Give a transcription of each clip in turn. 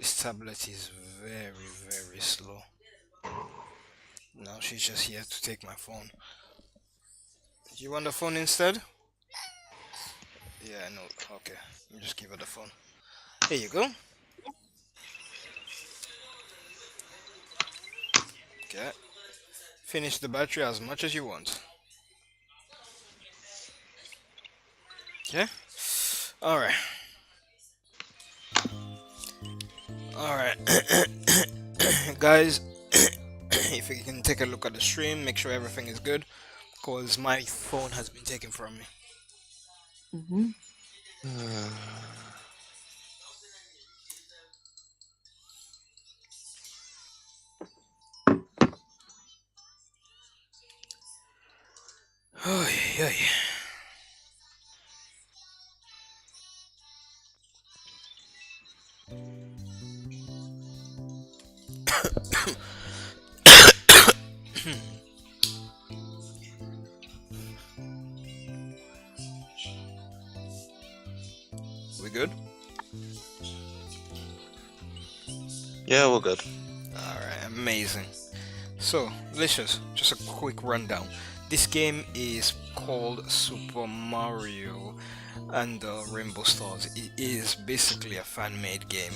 This tablet is very, very slow. Now she's just here to take my phone. You want the phone instead? Yeah, no. Okay. Let me just give her the phone. Here you go. Okay. Finish the battery as much as you want. Okay. All right. All right. Guys, if you can take a look at the stream, make sure everything is good, cause my phone has been taken from me. Mm-hmm. Oh yeah. We good? Yeah, we're good. All right. Amazing. So, Licious, just a quick rundown. This game is called Super Mario and the Rainbow Stars. It is basically a fan-made game,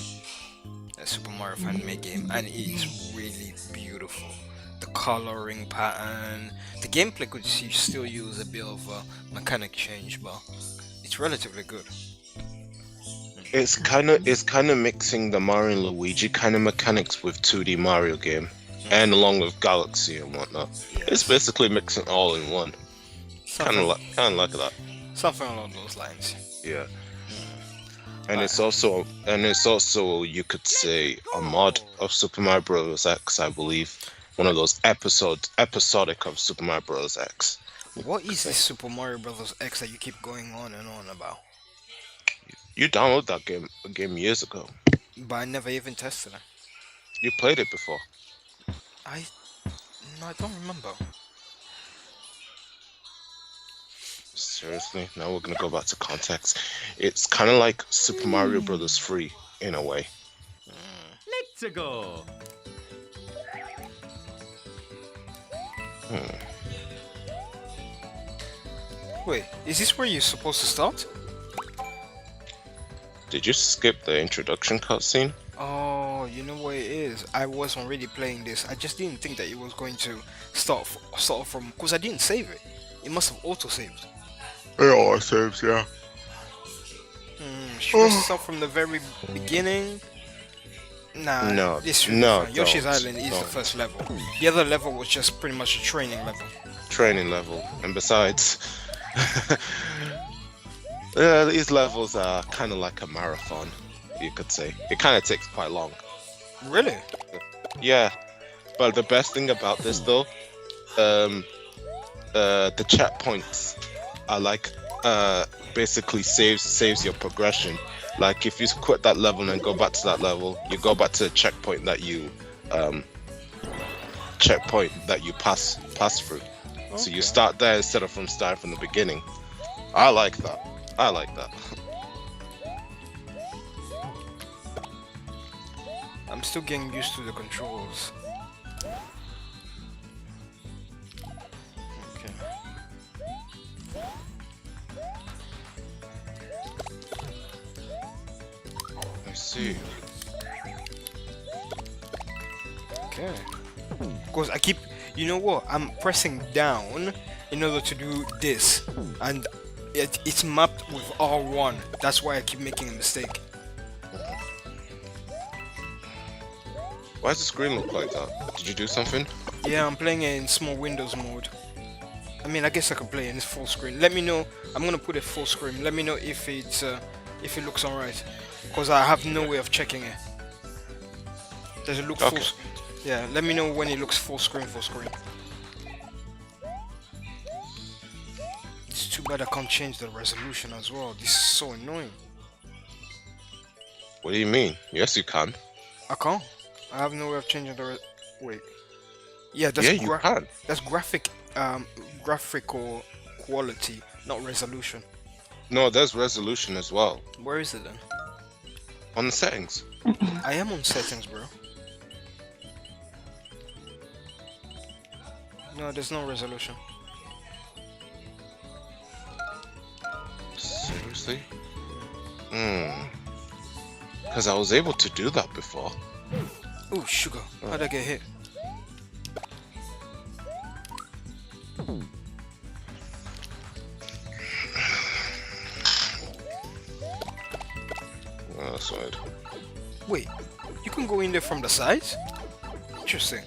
a Super Mario fan-made game, and it is really beautiful. The coloring pattern, the gameplay could still use a bit of a mechanic change, but it's relatively good. It's kind of mixing the Mario and Luigi kind of mechanics with 2D Mario game, and along with Galaxy and whatnot. It's Yes, basically mixing all in one. something, Kind of like that. something along those lines. Yeah. Uh, And it's also you could say a mod of Super Mario Bros. X, I believe. One of those episodic of Super Mario Bros. X. what is this Super Mario Brothers X that you keep going on and on about? You downloaded that game years ago. But I never even tested it. You played it before. I no, I don't remember. Seriously? Now we're gonna go back to context. It's kind of like Super Mario Brothers 3 in a way. Let's go. Hmm. Wait, is this where you're supposed to start? Did you skip the introduction cutscene? Oh, you know what it is. I was already playing this. I just didn't think that it was going to start from because I didn't save it. It must have auto saved. Yeah, it saves, yeah. Should I start from the very beginning? Nah, No, this should be no, fine. Yoshi's don't, Island is the don't. first level. The other level was just pretty much a training level. Training level, and besides, these levels are kind of like a marathon, you could say. It kind of takes quite long. Really? Yeah, but the best thing about this though, the checkpoints are like basically saves your progression. Like if you quit that level and go back to that level, you go back to the checkpoint that you pass through. So you Okay. start there instead of starting from the beginning. I like that. I like that. I'm still getting used to the controls. Okay. I see. Okay. Because I keep, you know what? I'm pressing down in order to do this, and it's mapped with R1. That's why I keep making a mistake. Why does the screen look like that? Did you do something? Yeah, I'm playing it in small windows mode. I mean, I guess I could play it in full screen. Let me know. I'm gonna put it full screen. Let me know if it looks alright. Because I have no way of checking it. Does it look full? Okay. Yeah. Let me know when it looks full screen. Full screen. It's too bad I can't change the resolution as well. This is so annoying. What do you mean? Yes, you can. I can't. I have no way of changing the. Wait. Yeah, that's Yeah, you can. that's graphical quality, not resolution. No, there's resolution as well. Where is it then? on the settings. I am on settings, bro. No, there's no resolution. Seriously? Because I was able to do that before. Oh, sugar. How'd I get hit? Side. Wait, you can go in there from the sides? Interesting.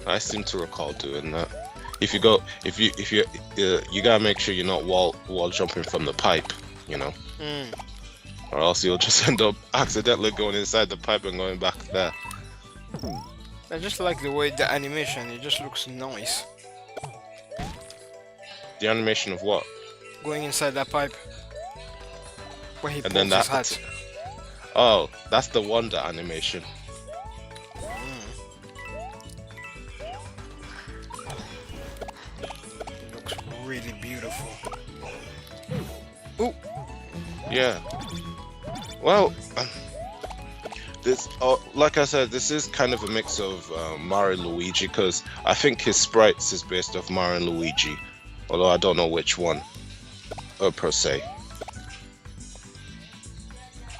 I seem to recall doing that. If you you gotta make sure you're not wall jumping from the pipe, you know, or else you'll just end up accidentally going inside the pipe and going back there. I just like the way the animation, it just looks nice. The animation of what? Going inside that pipe. Where he And pulls then his that. hat. Oh, that's the wonder animation. It looks really beautiful. Ooh. Yeah. Well, this, like I said, this is kind of a mix of Mario and Luigi, because I think his sprites is based off Mario and Luigi, although I don't know which one, per se.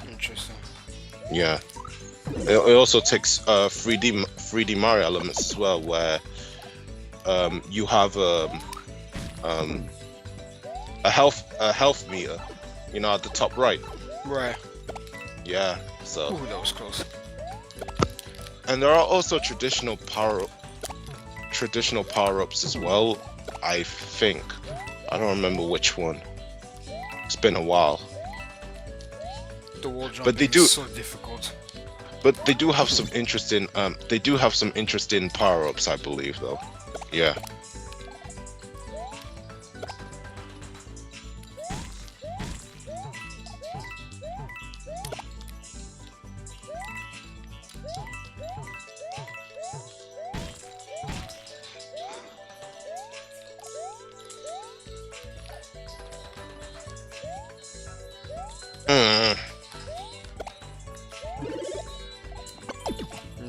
Interesting. Yeah. It also takes 3D Mario elements as well, where you have a health meter, you know, at the top right. Right. Yeah. So. Ooh, that was close. And there are also traditional power-ups as well. I think. I don't remember which one. It's been a while. The wall jumping But they do. is so difficult. But they do have some interesting. They do have some interesting power-ups, I believe, though. Yeah.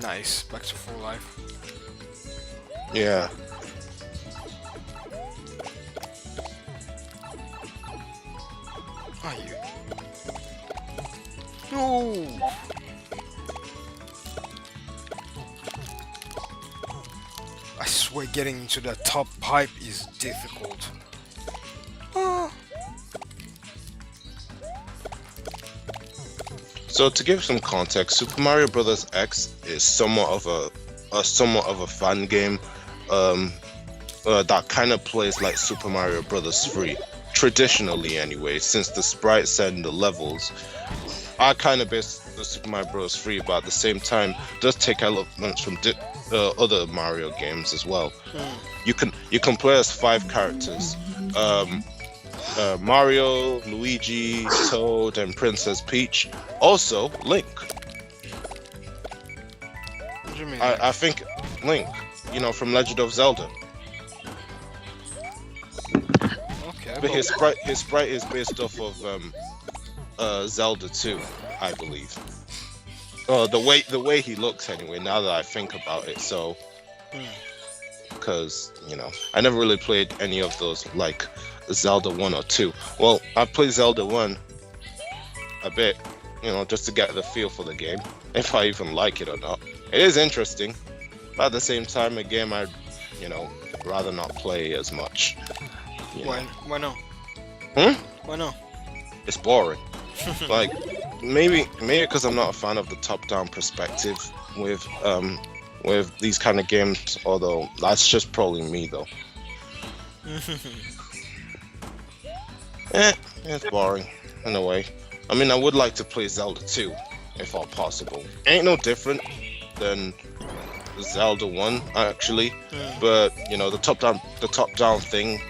Nice. Back to full life. Yeah. Are you? No. I swear getting into the top pipe is difficult. So to give some context, Super Mario Bros. X is somewhat of a fun game that kind of plays like Super Mario Bros. 3, traditionally anyway, since the sprites and the levels are kind of based on Super Mario Bros. 3, but at the same time does take elements from other Mario games as well. You can play as 5 characters. Mario, Luigi, Toad, and Princess Peach. Also, Link. What do you mean? I think Link, you know, from Legend of Zelda. Okay, But his sprite is based off of Zelda 2, I believe. The way he looks anyway. Now that I think about it, so because you know I never really played any of those like Zelda 1 or 2. Well, I played Zelda 1 a bit, you know, just to get the feel for the game, if I even like it or not. It is interesting, but at the same time, a game I'd, you know, rather not play as much. You know. Why not? Why not? It's boring. Like maybe because I'm not a fan of the top-down perspective with these kind of games. Although that's just probably me though. It's boring in a way. I mean, I would like to play Zelda 2 if all possible. Ain't no different than Zelda 1 actually, Mm. but you know the top down thing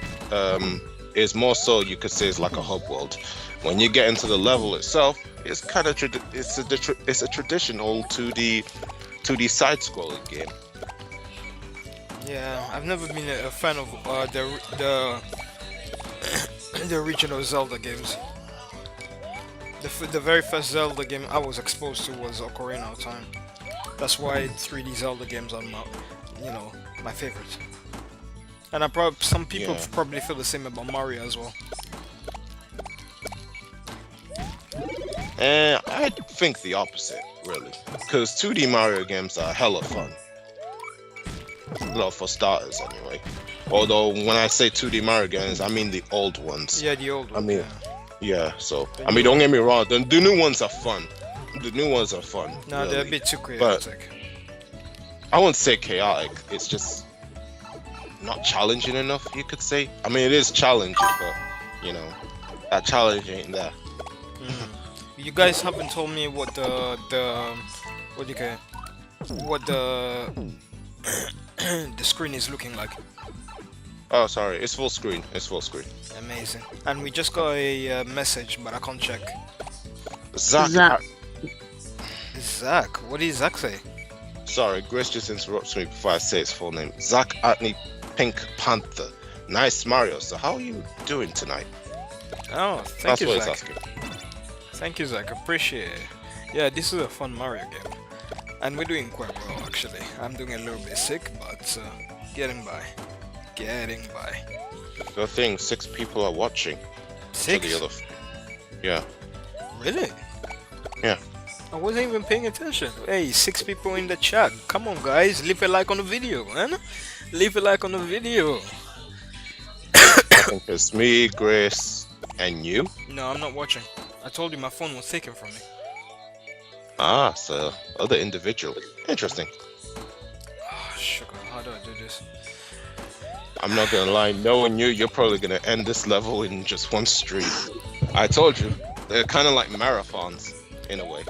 is more so you could say is like a hub world. When you get into the level itself, it's kind of it's a traditional 2D side scrolling game. Yeah, I've never been a fan of the original Zelda games. The very first Zelda game I was exposed to was Ocarina of Time. That's why 3D Zelda games are my favorites. And some people Yeah. probably feel the same about Mario as well. And I think the opposite, really, because 2D Mario games are hella fun. Well, for starters, anyway. Although when I say 2D Mario games, I mean the old ones. Yeah, the old one. I mean, yeah. yeah. So I mean, don't get me wrong. The new ones are fun. The new ones are fun. No, they're a really. bit too chaotic. I wouldn't say chaotic. It's just not challenging enough, you could say. I mean, it is challenging, but you know, that challenge ain't there. You guys haven't told me what the what do you call it? What the screen is looking like. Oh, sorry. It's full screen. It's full screen. Amazing. And we just got a message, but I can't check. Zach. Zach. Zach, what did Zach say? Sorry, Grace just interrupts me before I say his full name. Zach Atney Pink Panther. Nice Mario. So how are you doing tonight? Oh, thank That's you, what he's Zach. asking. Thank you, Zach. Appreciate it. Yeah, this is a fun Mario game, and we're doing quite well actually. I'm doing a little bit sick, but getting by. Getting by. The thing, 6 people are watching. To 6? the other. Yeah. Really? Yeah. I wasn't even paying attention. Hey, 6 people in the chat. Come on, guys, leave a like on the video, man. Leave a like on the video. I think it's me, Grace, and you. No, I'm not watching. I told you my phone was taken from me. Ah, so other individual. Interesting. Oh, sugar, how do I do this? I'm not gonna lie, knowing you, you're probably gonna end this level in just one stream. I told you, they're kind of like marathons, in a way.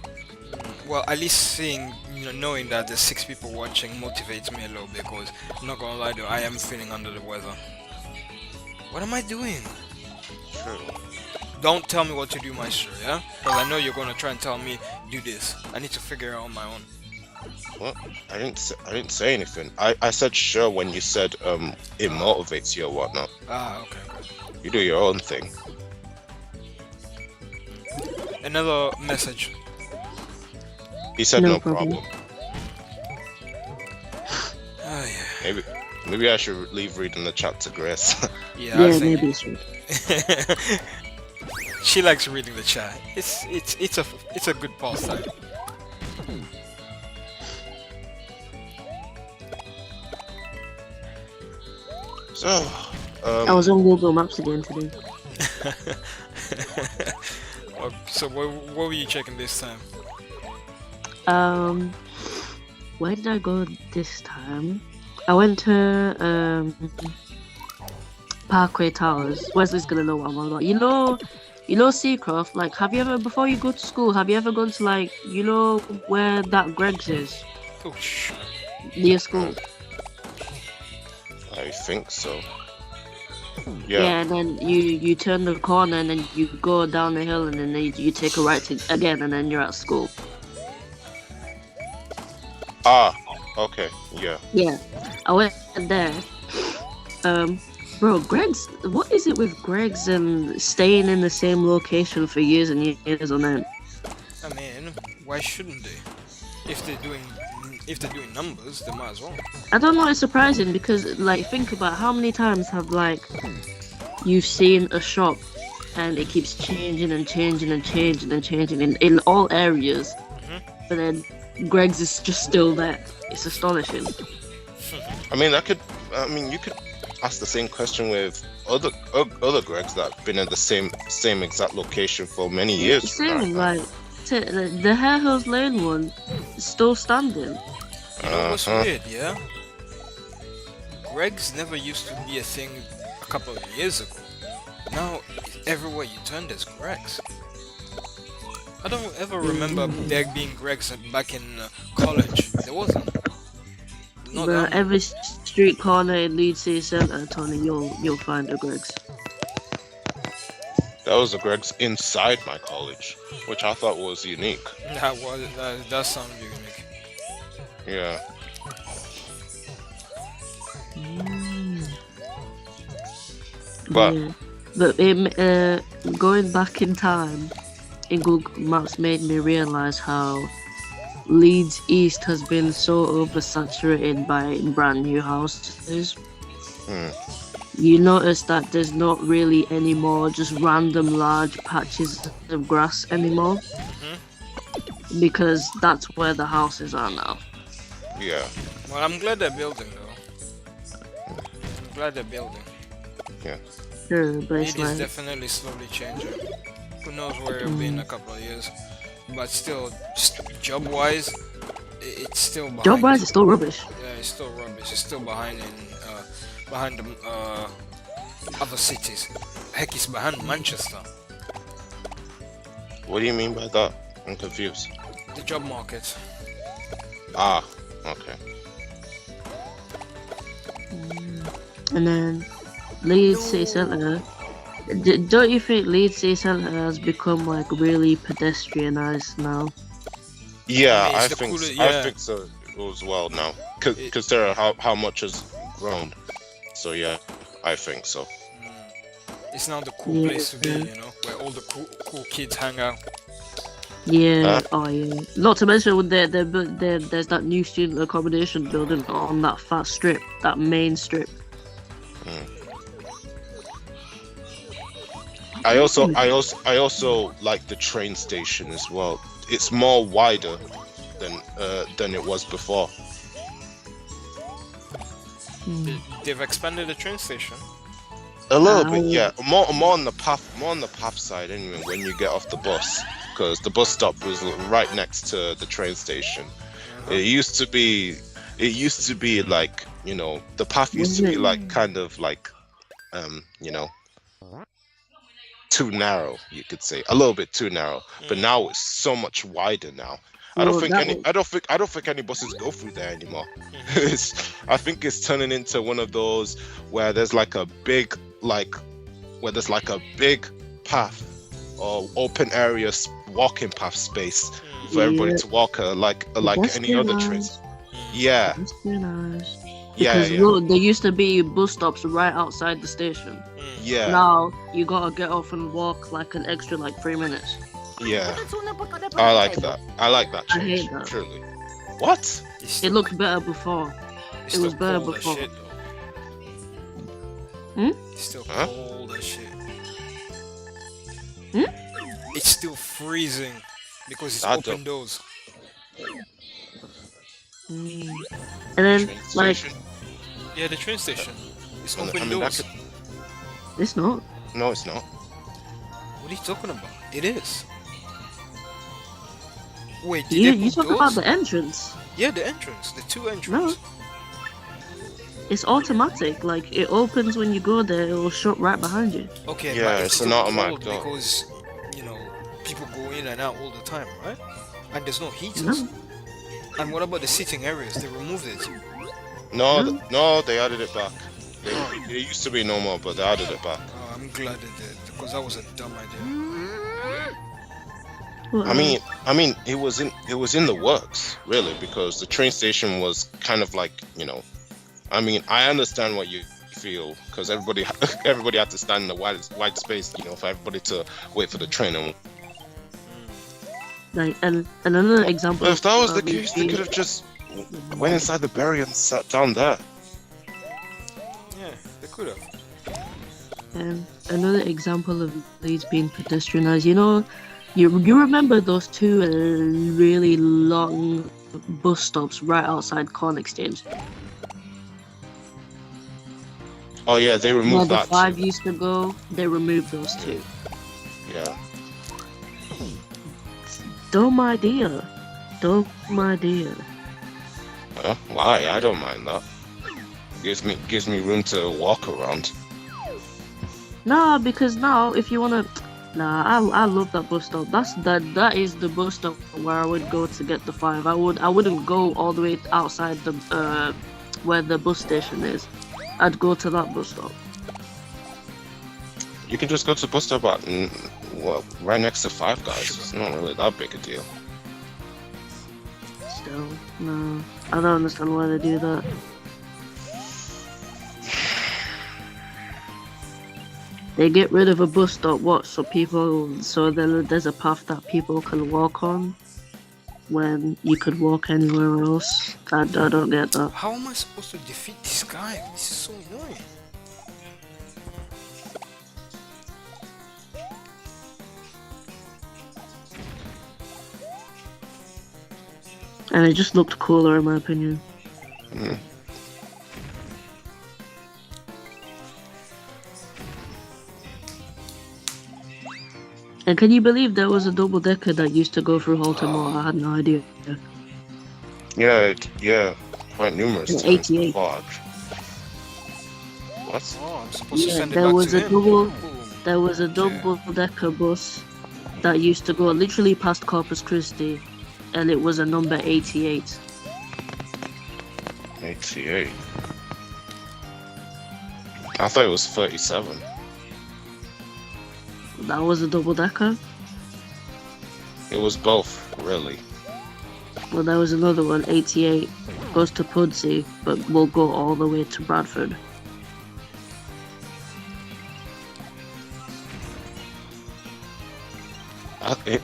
Well, at least seeing, knowing that there's 6 people watching motivates me a little bit, because I'm not gonna lie though, I am feeling under the weather. What am I doing? True. Don't tell me what to do, Maestro, yeah? Because I know you're gonna try and tell me, do this. I need to figure it out on my own. What? I didn't say anything. I said sure when you said it motivates you or whatnot. Ah, okay, good. You do your own thing. Another message. He said No no problem. problem. Oh, yeah. Maybe I should leave reading the chat to Grace. Yeah, I Yeah, think. maybe it's right. She likes reading the chat. It's a good pastime. So, I was on Google Maps again today. So what were you checking this time? Where did I go this time? I went to Parkway Towers. Wesley's gonna know what I'm on about. You know Seacroft. Like, have you ever, before you go to school, have you ever gone to like, where that Greg's is Oh, shit. near school? I think so. Yeah, Yeah. and then you turn the corner and then you go down the hill and then you take a right again and then you're at school. Ah, okay. Yeah. Yeah, I went there. Bro, Greg's. What is it with Greg's and staying in the same location for years and years on end? I mean, why shouldn't they? If they're doing numbers, they might as well. I don't know. It's surprising because, like, think about how many times have like you've seen a shop and it keeps changing and changing and changing and changing in all areas, but then Greg's is just still there. It's astonishing. I mean, you could ask the same question with other Gregs that have been in the same exact location for many years. Same, like the Hare Hills Lane one is still standing. You know what's Uh-huh. weird, yeah? Greg's never used to be a thing a couple of years ago. Now, everywhere you turn, there's Greg's. I don't ever remember there being Greg's back in college. There wasn't. not But that. every street corner in Leeds City Centre, Tony, you'll find a Greg's. That was the Greg's inside my college, which I thought was unique. That sounds unique. Yeah. But Yeah. But going back in time, in Google Maps made me realise how Leeds East has been so oversaturated by brand new houses. hmm, You notice that there's not really any more just random large patches of grass anymore. Because that's where the houses are now. yeah, Well, I'm glad they're building though. I'm glad they're building. Sure, but it's It is like, definitely slowly changing. Who knows where it'll be in a couple of years? But still, just job-wise, it's still behind. job wise, it's still rubbish. Yeah, it's still rubbish. It's still behind behind the other cities. Heck, it's behind Manchester. what do you mean by that? I'm confused. The job market. Ah, okay. And then Leeds City Centre. Don't you think Leeds City Centre has become like really pedestrianised now? Yeah, It's I the think coolest- I yeah. think so as well now. It- Consider how much has grown. So yeah, I think so. It's now the cool Yeah, place to be, yeah. you know, where all the cool kids hang out. Yeah, oh yeah. Not to mention when there's that new student accommodation building on that fat strip, that main strip. I also like the train station as well. It's more wider than it was before. They've expanded the train station. A little bit, Oh. yeah. More on the path side anyway. When you get off the bus, because the bus stop was right next to the train station. It used to be like, you know, the path used to be like kind of like, you know, too narrow. You could say a little bit too narrow. But now it's so much wider now. I don't Well, think that any. was- I don't think any buses go through there anymore. I think it's turning into one of those where there's like a big path or open area walking path space for everybody Yeah. to walk like That's any other nice. trains. Yeah, That's very nice. yeah, Because yeah, look, there used to be bus stops right outside the station. yeah, Now you gotta get off and walk like an extra like 3 minutes. yeah. I like that. I like that I change. hate that. Truly. What? It's It still, looked better before. it's it was still better cold as before. shit, though. Hmm? It's still Huh? cold as shit. Hmm? It's still freezing because it's I open don't- doors. And then Train like station? Yeah, the train station. It's I open mean, that doors. could- it's not. No, it's not. What are you talking about? It is. Wait, did You they put talk doors? about the entrance. Yeah, the entrance, the two entrances. It's automatic. Like it opens when you go there. It will shut right behind you. Okay, Yeah, but it's still an automatic cold door. because you know people go in and out all the time, right? And there's no heaters. No. And what about the sitting areas? They removed it. No, No. no, they added it back. It used to be no more, but they added it back. Oh, I'm glad they did because that was a dumb idea. Well, I mean, it was in the works, really, because the train station was kind of like, you know, I mean, I understand what you feel because everybody had to stand in the wide space, you know, for everybody to wait for the train. And like and another example. if that was of the me case, they being- could have just went inside the barrier and sat down there. Yeah, they could have. Another example of Leeds being pedestrianised. You know, you remember those two really long bus stops right outside Corn Exchange? Oh yeah, they Where removed the that. five used to go. They removed those two. Yeah. Dumb idea. Dumb idea. Why? I don't mind that. Gives me room to walk around. Nah, because now if you wanna, I love that bus stop. That is the bus stop where I would go to get the 5. I wouldn't go all the way outside the where the bus station is, I'd go to that bus stop. You can just go to the bus stop right next to Five Guys. It's not really that big a deal. Still, no. I don't understand why they do that. They get rid of a bus stop, what? So there's a path that people can walk on when you could walk anywhere else. I don't get that. How am I supposed to defeat this guy? This is so annoying. And it just looked cooler in my opinion. Mm. And can you believe there was a double decker that used to go through Halton-Moor? I had no idea. Yeah, quite numerous In times. 88. Fuck. What? Oh, I'm supposed to Yeah, send it there back was to a him. double- Boom. There was a double decker bus that used to go literally past Corpus Christi, and it was a number 88. 88. I thought it was 37. That was a double decker. It was both, really. Well, there was another one, 88, goes to Pudsey, but will go all the way to Bradford.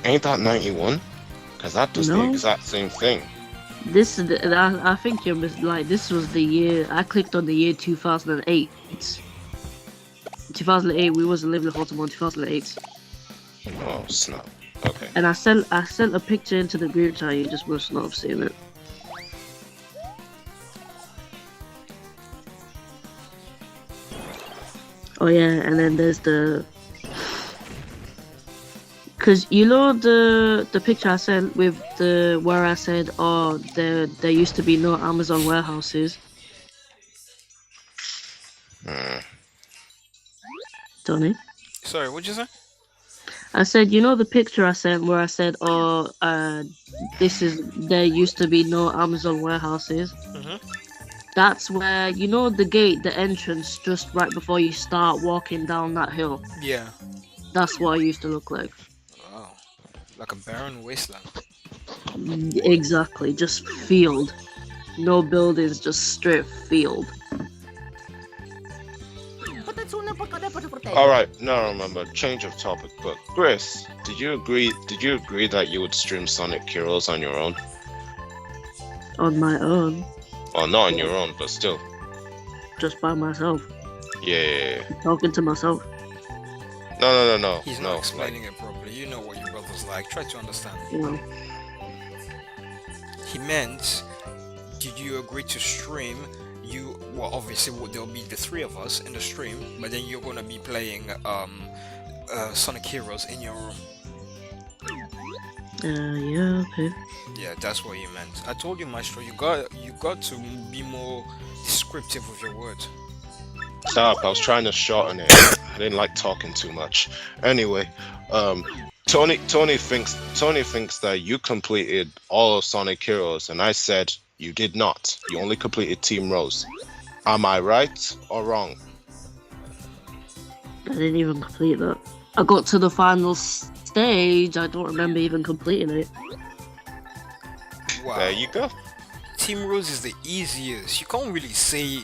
Ain't that 91? Because that does the No. exact same thing. This is I think you're like, this was the year, I clicked on the year 2008. 2008, we wasn't living in Baltimore in 2008. Oh, snap. Okay. And I sent a picture into the group chat, you just must not have seen it. Oh yeah, and then there's the... Cause you know the picture I sent with the where I said, oh, there used to be no Amazon warehouses. Hmm. Donny? Sorry, what'd you say? I said, you know the picture I sent where I said, oh, there used to be no Amazon warehouses. Mhm. That's where, you know the gate, the entrance, just right before you start walking down that hill. Yeah. That's what it used to look like. Wow. Like a barren wasteland. Exactly, just field. No buildings, just straight field. All right, now I remember. Change of topic, but Chris, did you agree that you would stream Sonic Heroes on your own? On my own, Well, not on your own, but still. just by myself, Yeah. talking to myself. No. He's no, not explaining it properly. You know what your brother's like. Try to understand. You know, He meant, did you agree to stream? Well, obviously there'll be the three of us in the stream, but then you're gonna be playing Sonic Heroes in your room. yeah, okay. Yeah, that's what you meant. I told you, Maestro, you got to be more descriptive with your words. Stop! I was trying to shorten it. I didn't like talking too much. Anyway, Tony thinks that you completed all of Sonic Heroes, and I said you did not. You only completed Team Rose. Am I right or wrong? I didn't even complete that. I got to the final stage. I don't remember even completing it. Wow. There you go. Team Rose is the easiest. You can't really say.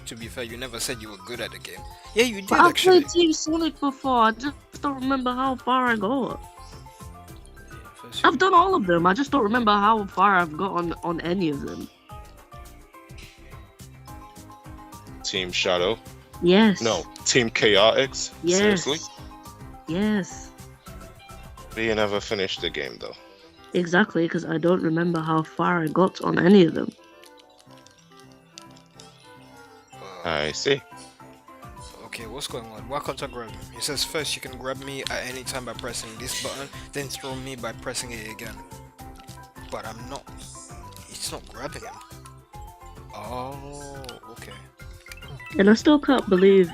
To be fair, you never said you were good at the game. Yeah, you did But I've actually. played Team Sonic before. I just don't remember how far I got. First I've done all of them. I just don't remember how far I've got on any of them. Team Shadow. Yes. No, Team Chaotix. Yes. Seriously? Yes. But you never finished the game though. Exactly, because I don't remember how far I got on any of them. I see. Okay, what's going on? Why can't I grab him? He says first you can grab me at any time by pressing this button, then throw me by pressing it again. But I'm not. It's not grabbing him. Oh, okay. And I still can't believe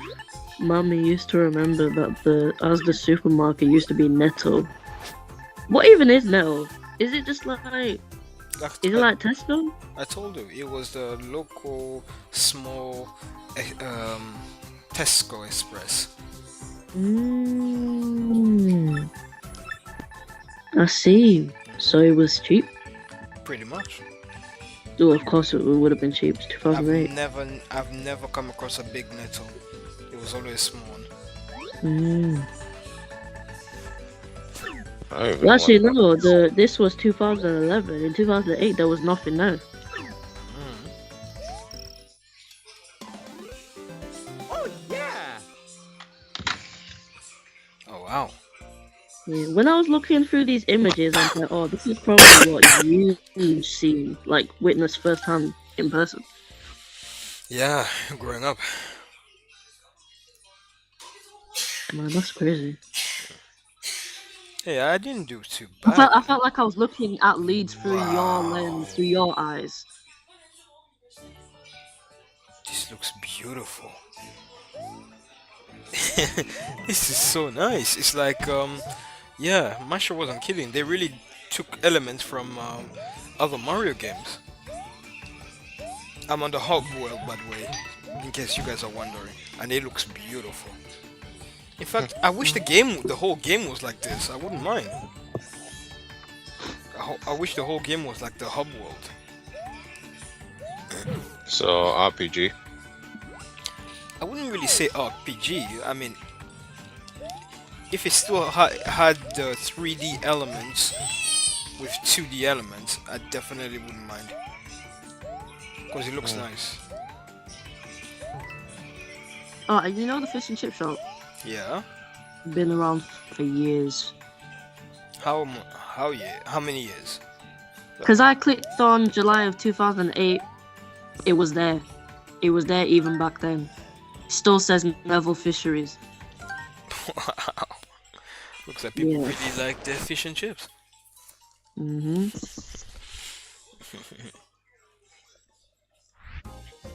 Mommy used to remember that the supermarket used to be Netto. What even is Netto? Is it just like Is it like Tesco? I told you it was the local small Tesco Express. Mm. I see. So it was cheap. Pretty much. Oh, of course it would have been cheap. It's 2008. I've never come across a big nettle. It was always small. Mm. I don't even Well, actually, want- no. This was 2011. In 2008, there was nothing there. Mm. Oh yeah! Oh wow. Yeah, when I was looking through these images, I was like, "Oh, this is probably what you've seen, like witnessed firsthand in person." Yeah, growing up. Man, that's crazy. Hey, I didn't do too I bad. felt like I was looking at Leeds through your lens, through your eyes. This looks beautiful. This is so nice. It's like yeah, Masha wasn't kidding. They really took elements from other Mario games. I'm on the hub world, by the way, in case you guys are wondering, and it looks beautiful. In fact, I wish the whole game was like this. I wouldn't mind. I wish the whole game was like the hub world. So RPG. I wouldn't really say RPG. I mean, if it still had the 3D elements with 2D elements, I definitely wouldn't mind. Because it looks nice. Oh, and you know the fish and chip shop? Yeah. Been around for years. How many years? Because I clicked on July of 2008, it was there. It was there even back then. Still says Neville Fisheries. Wow. Looks like people Yeah. really like their fish and chips. Mm-hmm.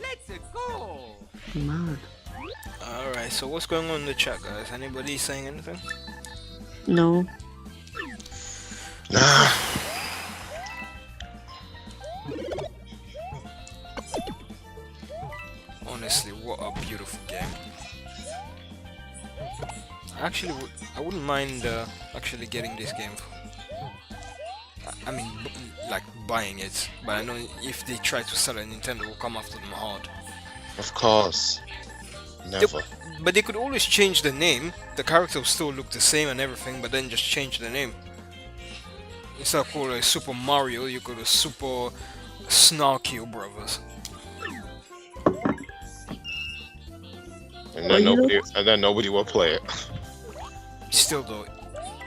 Let's go! Mad. Alright, so what's going on in the chat, guys? Anybody saying anything? No. Honestly, what a beautiful game. Actually, I wouldn't mind actually getting this game. I mean, like buying it, but I know if they try to sell it, Nintendo will come after them hard. Of course. Never. But they could always change the name. The character will still look the same and everything, but then just change the name. Instead of calling it Super Mario, you could have Super Snarkio Brothers. And Well, then you know- nobody will play it. Still though,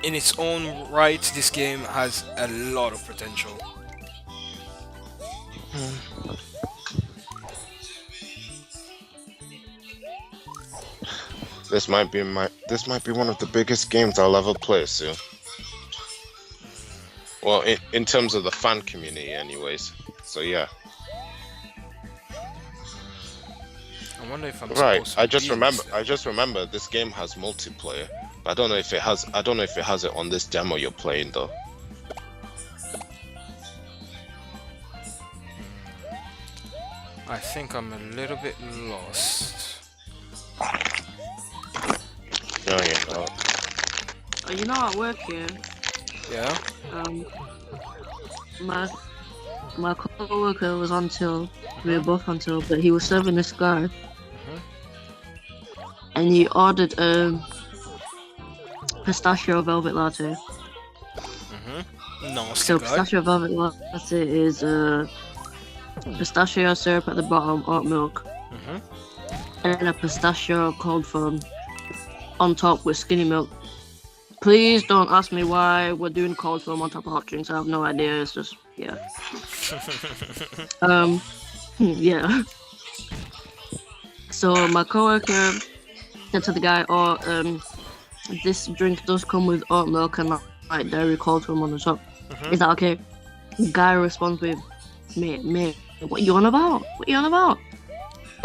in its own right, this game has a lot of potential. This might be one of the biggest games I'll ever play soon. Well, in terms of the fan community, anyways. So yeah. I wonder if I'm Right. supposed to I just be in remember. this. I just remember this game has multiplayer. But I don't know if it has. I don't know if it has it on this demo you're playing though. I think I'm a little bit lost. No, you're not. Oh, you know at work here, Yeah? my co-worker was on till, we were both on till, but he was serving this guy. And he ordered a pistachio velvet latte. No, So cigar. pistachio velvet latte is pistachio syrup at the bottom, oat milk, and a pistachio cold foam on top with skinny milk. Please don't ask me why we're doing cold foam on top of hot drinks. I have no idea. It's just yeah. Yeah. So my coworker said to the guy, "Oh, this drink does come with oat milk and like dairy cold foam on the top. Is that okay?" The guy responds with, "Mate, what you on about? What you on about?"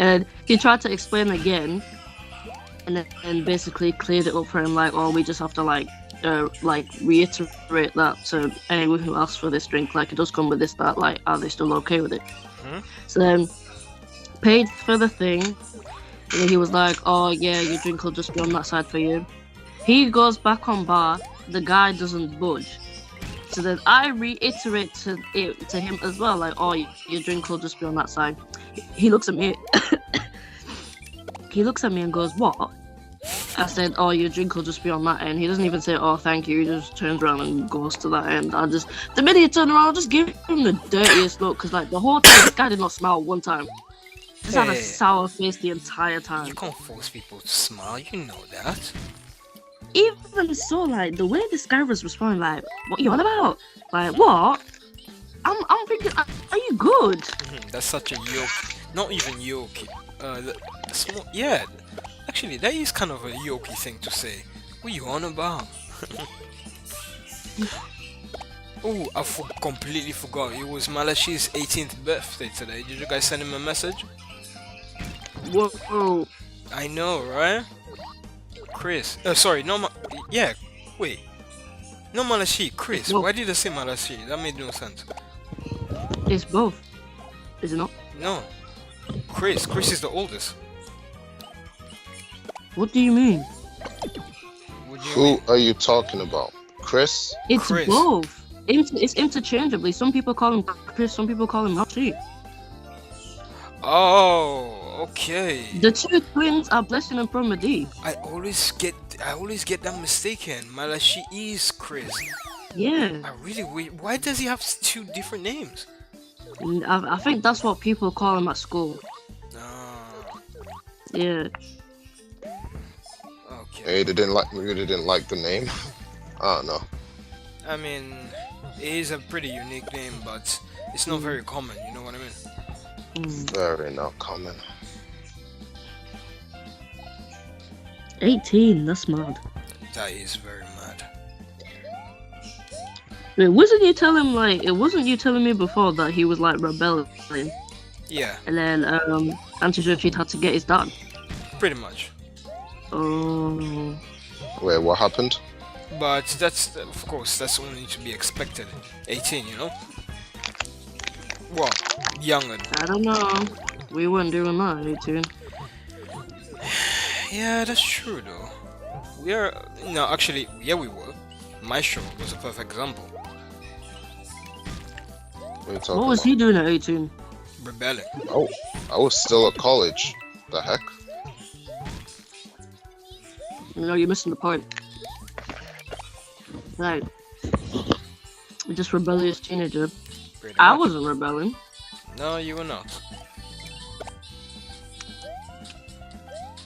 And he tried to explain again, and then basically cleared it up for him like, "Oh, we just have to like like reiterate that to anyone who asks for this drink. Like, it does come with this, that. Like, are they still okay with it? Hmm? So then, paid for the thing. And then he was like, "Oh yeah, your drink will just be on that side for you." He goes back on bar. The guy doesn't budge. So then I reiterate to him as well, like, "Oh, your drink will just be on that side." He looks at me. He looks at me and goes, "What?" I said, "Oh, your drink will just be on that end." He doesn't even say, "Oh, thank you." He just turns around and goes to that end. The minute he turned around, I just give him the dirtiest look, because like the whole time, this guy did not smile one time. Just had a Hey. sour face the entire You time. can't force people to smile, you know that. Even so, like the way this guy was responding, like, "What you on about? Like what?" I'm thinking, are you good? That's such a yoke. Not even yoke. Small, yeah. Actually, that is kind of a yokey thing to say. What you on about? Oh, I completely forgot. It was Malashi's 18th birthday today. Did you guys send him a message? Whoa. I know, right? Chris. Sorry, no yeah, wait. No Malashi, Chris. Whoa. Why did I say Malashi? That made no sense. It's both. Is it not? No. Chris. Chris is the oldest. What do you mean? What do you Who mean? are you talking about? Chris? It's Chris. both. It's interchangeably. Some people call him Chris, some people call him Rashi. Oh, okay. The two twins are Blessing and Promedy. I always get that mistaken. Malashi is Chris. Yeah. Why does he have two different names? I think that's what people call him at school. Ah, Yeah. okay. Hey, they really didn't like the name. I don't know. I mean, it is a pretty unique name, but it's not very common, you know what I mean? Very not common. 18, that's mad. That is very mad. Wait, it wasn't you telling me before that he was like rebelling, Yeah, and then Auntie Gertrude had to get his dad. pretty much. Oh. Wait, what happened? But that's, of course, that's only to be expected. 18, you know? Well, younger. I don't know. We weren't doing that, 18. Yeah, that's true though. Actually, yeah, we were. Maestro was a perfect example. What are you talking What was about? he doing at 18? Rebelling. Oh, I was still at college. The heck? No, you're missing the point. Right. Just rebellious teenager. Pretty I much. wasn't rebelling. No, you were not.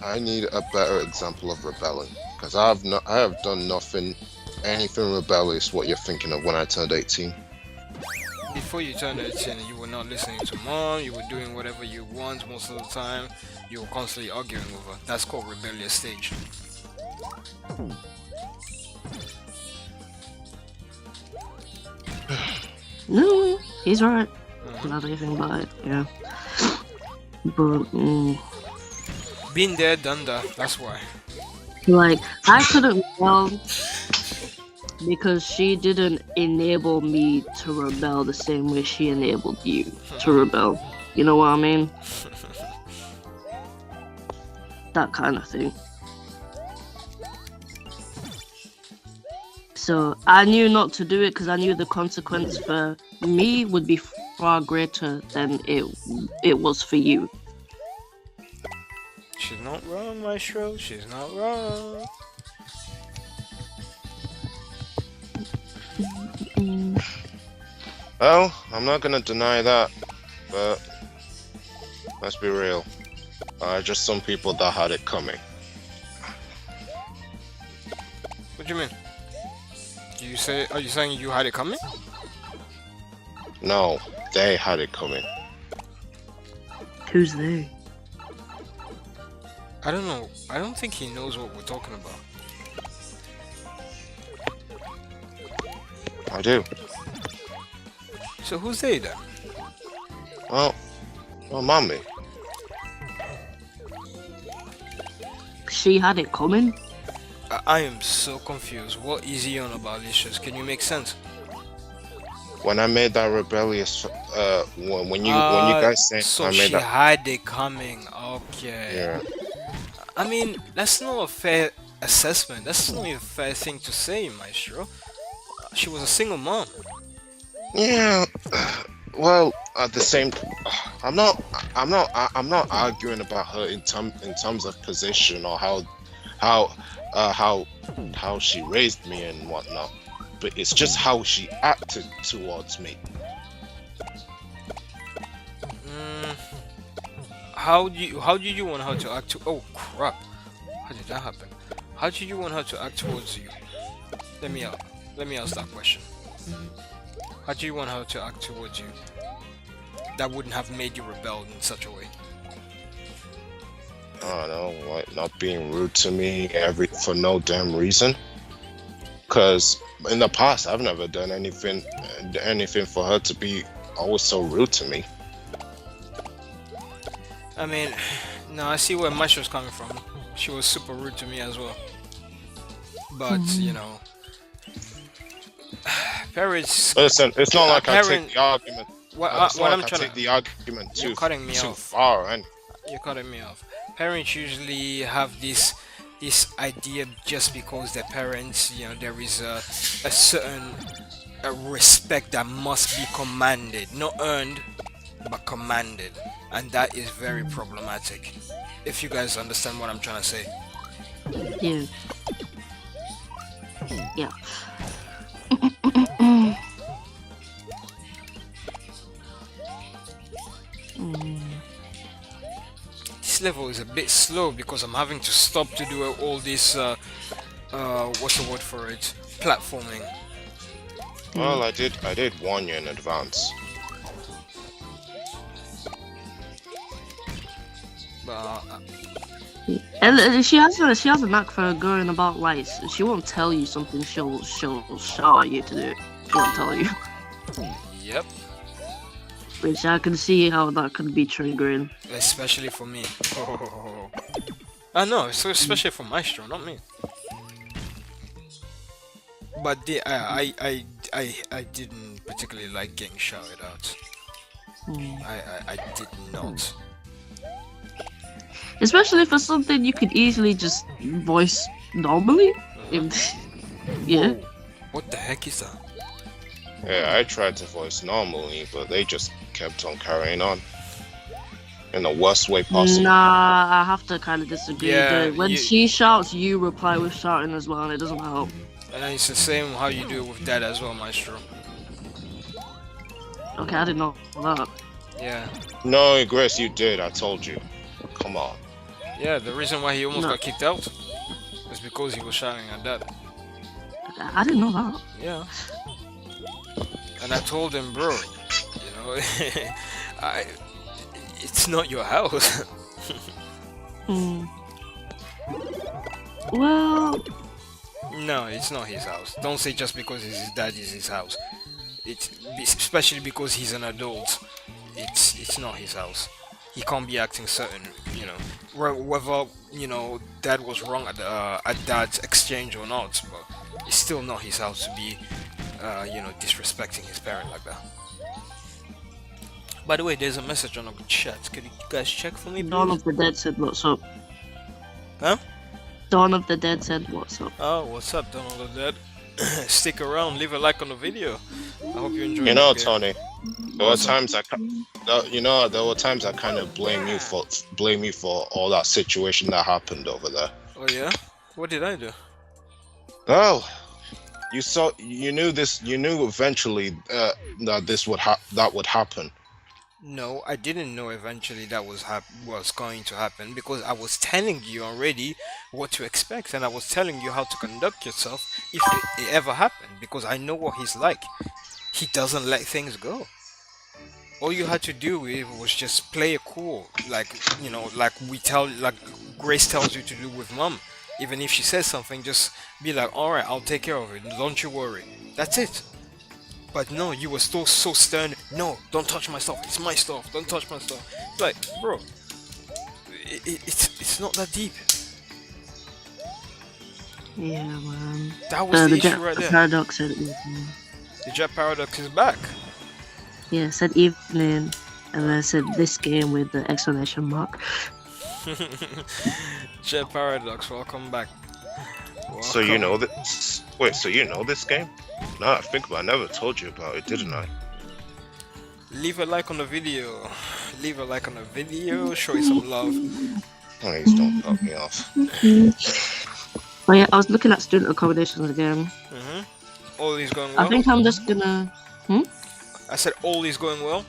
I need a better example of rebelling, because I have done anything rebellious what you're thinking of when I turned 18. Before you turned 18, you were not listening to mom, you were doing whatever you want most of the time, you were constantly arguing with her. That's called rebellious stage. No, he's right. Not anything about it, yeah. But, Been there, done that, that's why. like, I couldn't rebel because she didn't enable me to rebel the same way she enabled you to rebel. You know what I mean? That kind of thing. So I knew not to do it because I knew the consequence for me would be far greater than it was for you. She's not wrong, Maestro, she's not wrong. Well, I'm not gonna deny that, but let's be real. Just some people that had it coming. What do you mean? Are you saying you had it coming? No, they had it coming. Who's they? I don't know. I don't think he knows what we're talking about. I do. So who's they then? Well, mommy. She had it coming. I am so confused. What is he on about, Licious? Can you make sense? When I made that rebellious, when you guys say So I made she that, had it coming. Okay. yeah. I mean, that's not a fair assessment. That's not a fair thing to say, Maestro. She was a single mom. Yeah, well, at the same, I'm not, I'm not arguing about her in terms of position or how, how she raised me and whatnot, but it's just how she acted towards me. Mm, how did you want her to act? Oh crap! How did that happen? How did you want her to act towards you? Let me let me ask that question. How do you want her to act towards you? That wouldn't have made you rebel in such a way. I don't know, like not being rude to me for no damn reason. Cause in the past I've never done anything for her to be always so rude to me. I mean, no, I see where Maestro's coming from. She was super rude to me as well. But you know, parents. Listen, it's not like I parent- take the argument. It's What not I'm like I trying take to. the argument You're too cutting me too off. far, and You're cutting me off. Parents usually have this idea just because their parents, you know, there is a certain respect that must be commanded, not earned, but commanded, and that is very problematic. If you guys understand what I'm trying to say. Yeah. Yeah. This level is a bit slow because I'm having to stop to do all this what's the word for it? Platforming. well, I did warn you in advance. But And she has a knack for going about like she won't tell you something. She'll shout at you to do it. She won't tell you, yep, which I can see how that could be triggering. especially for me. No, so especially for Maestro, not me. But I didn't particularly like getting shouted out. I did not. Especially for something you could easily just voice normally. Yeah. Whoa, what the heck is that? Yeah, I tried to voice normally, but they just kept on carrying on in the worst way possible. Nah, I have to kind of disagree. Yeah, When you- she shouts, you reply with shouting as well, and it doesn't help. And it's the same how you do it with Dad as well, Maestro. Okay, I didn't know that. Yeah. No, Grace, you did. I told you. Come on. Yeah, the reason why he almost No. got kicked out is because he was shouting at Dad. I didn't know that. Yeah. And I told him, bro, you know, it's not your house. Hmm. Well, No, it's not his house. Don't say just because it's his dad is his house. It's especially because he's an adult. It's not his house. He can't be acting certain, you know, whether you know Dad was wrong at Dad's exchange or not. But it's still not his house to be, you know, disrespecting his parent like that. By the way, there's a message on the chat. Could you guys check for me, Dawn please? of the Dead said what's up. Huh? Dawn of the Dead said what's up. Oh, what's up, Donald the Dead? Stick around, leave a like on the video. I hope you enjoy. You know, the game. Tony, there were times there were times I kind of blame you for all that situation that happened over there. Oh yeah? What did I do? Oh, you knew eventually that would happen. No, I didn't know eventually that was going to happen because I was telling you already what to expect and I was telling you how to conduct yourself if it ever happened because I know what he's like. He doesn't let things go. All you had to do was just play it cool, like you know, like Grace tells you to do with Mom. Even if she says something, just be like, "All right, I'll take care of it. Don't you worry." That's it. But no, you were still so stern. No, don't touch my stuff. It's my stuff. Don't touch my stuff. Like, bro, it's not that deep. Yeah, man. That was the The issue Jet right there. Paradox said evening. The Jet Paradox is back. Yeah, said evening, and then said this game with the exclamation mark. Jet Paradox, welcome back. So you Welcome. know this? Wait, so you know this game? No, I think about. I never told you about it, didn't I? Leave a like on the video. Leave a like on the video. Show you some love. Please don't cut me off. Oh yeah, I was looking at student accommodations again. All is going well. I think I'm just gonna. I said all is going well.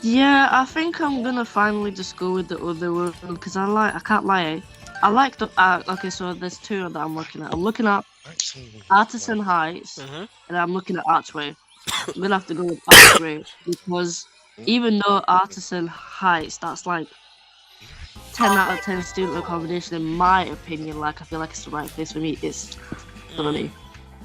Yeah, I think I'm gonna finally just go with the other one because I can't lie. I like the. Okay, so there's two that I'm looking at. I'm looking at Artisan Heights and I'm looking at Archway. I'm gonna have to go with Archway because even though Artisan Heights, that's like 10 out of 10 student accommodation in my opinion. Like I feel like it's the right place for me. It's funny.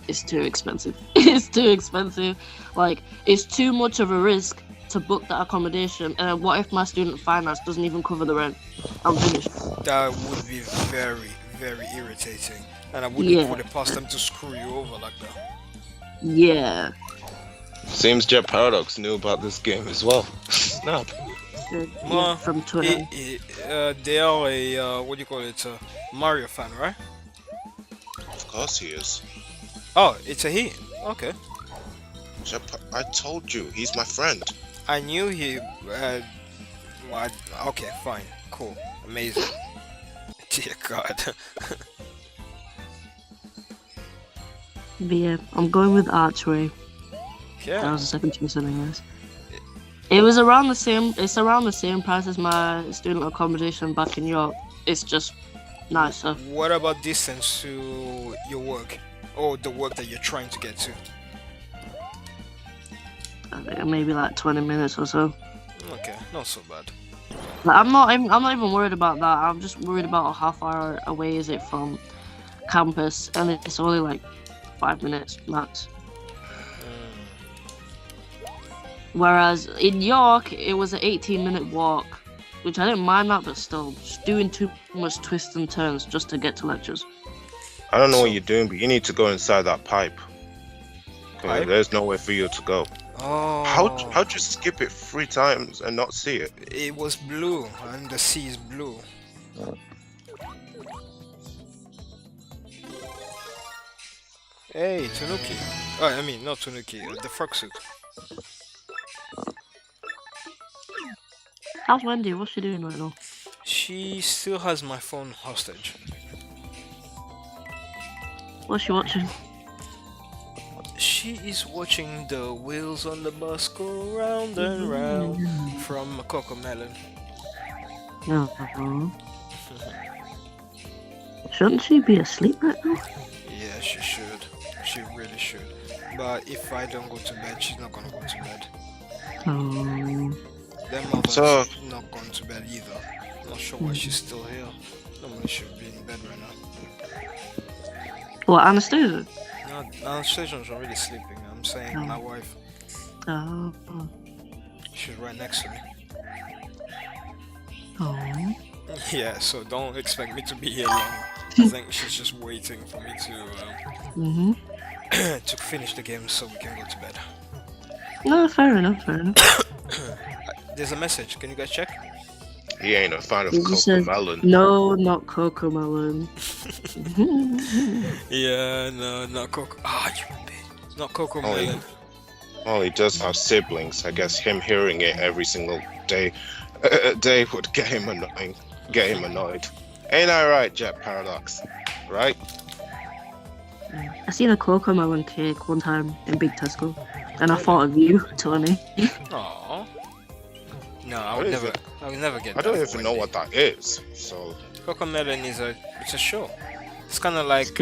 It's too expensive. It's too expensive. Like it's too much of a risk to book that accommodation. And what if my student finance doesn't even cover the rent? I'm finished. That would be very, very irritating. And I wouldn't put it past them to screw you over like that. Yeah. Seems Jet Paradox knew about this game as well. Snap. Well, From Twitter. They are a, what do you call it, Mario fan, right? Of course he is. Oh, it's a he. Okay. I told you, he's my friend. I knew he, okay, fine. Cool. Amazing. Dear God. But yeah, I'm going with Archway. That Yeah. was the second choice, anyways. It was around the same. It's around the same price as my student accommodation back in York. It's just nicer. What about distance to your work? Or the work that you're trying to get to? I think maybe like 20 minutes or so. Okay, not so bad. Like, I'm not even worried about that. I'm just worried about how far away is it from campus, and it's only like 5 minutes max. Whereas in York, it was an 18-minute walk, which I didn't mind that, but still, just doing too much twists and turns just to get to lectures. I don't know what you're doing, but you need to go inside that pipe. 'Cause Pipe? there's nowhere for you to go. Oh. How'd you skip it 3 times and not see it? It was blue, and the sea is blue. Hey, Tanuki. Oh, I mean, not Tanuki, the frog suit. How's Wendy? What's she doing right now? She still has my phone hostage. What's she watching? She is watching the wheels on the bus go round and round from Coco Melon. No. Shouldn't she be asleep right now? Yeah, she should. She really should. But if I don't go to bed, she's not gonna go to bed. Oh. Then mother's So- not going to bed either. Not sure why she's still here. Normally she'd be in bed right now. What, Anastasia? No, Anastasia's not really sleeping. I'm saying my wife. Oh. She's right next to me. Oh. Yeah, so don't expect me to be here long. I think she's just waiting for me Mm-hmm. to finish the game so we can go to bed. No, fair enough, fair enough. There's a message. Can you guys check? He ain't a fan of He Coco says, Melon. no, not Coco Melon. Yeah, no, not Coco. Ah, you bitch. Not Coco Oh, yeah. Melon. Well, he does have siblings. I guess him hearing it every single day would get him annoyed. Ain't I right, Jet Paradox? Right? I seen a Coco Melon cake one time in Big Tesco, and I thought of you, Tony. Aww. No, I What would is never. it? I would never get. I don't that for even know Wendy. what that is. So Coco Melon is it's a show. It's kind of like